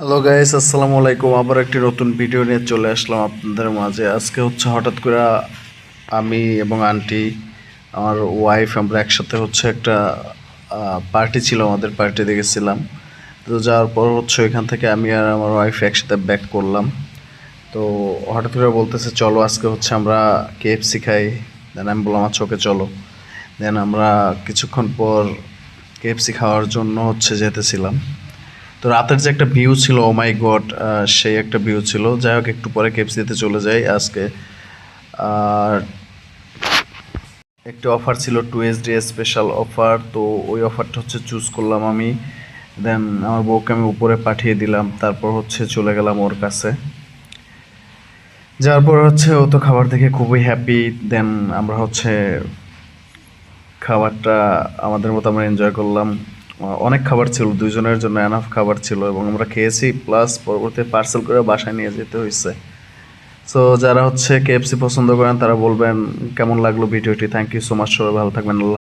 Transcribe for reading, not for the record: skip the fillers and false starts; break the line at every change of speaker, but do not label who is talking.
Hello guys, আসসালামু আলাইকুম। আবার একটি নতুন ভিডিও নিয়ে চলে আসলাম আপনাদের মাঝে। আজকে হঠাৎ করে আমি এবং আন্টি, আমার ওয়াইফ, আমরা একসাথে একটা পার্টি ছিল, আমাদের পার্টিতে গেছিলাম। তো যাওয়ার পর এখান থেকে আমি আর আমার ওয়াইফ একসাথে ব্যাক করলাম। তো হঠাৎ করে বলতেছে চলো আজকে আমরা কেএফসি খাই। দেন আমি বললাম আচ্ছা ওকে চলো। দেন আমরা কিছুক্ষণ পর কেএফসি খাওয়ার জন্য যেতেছিলাম। তো রাতের যে একটা ভিউ ছিল, ও মাই গড, সেই একটা ভিউ ছিল। যাই হোক, একটু পরে কেএফসিতে চলে যাই আজকে। আর একটা অফার ছিল, 2SD স্পেশাল অফার। তো ওই অফারটা চুজ করলাম আমি। দেন আমার বউকে আমি উপরে পাঠিয়ে দিলাম, তারপর চলে গেলাম ওর কাছে। যার পর ও তো খাবার দেখে খুবই হ্যাপি। দেন আমরা খাবারটা আমাদের মতো আমরা এনজয় করলাম। অনেক খাবার ছিল, দুইজনের জন্য এনাফ খাবার ছিল এবং আমরা খেয়েছি, প্লাস পরবর্তী পার্সেল করে বাসায় নিয়ে যেতে হয়েছে। সো যারা কেএফসি পছন্দ করেন তারা বলবেন কেমন লাগলো ভিডিওটি। থ্যাংক ইউ সো মাচ, সবাই ভালো থাকবেন।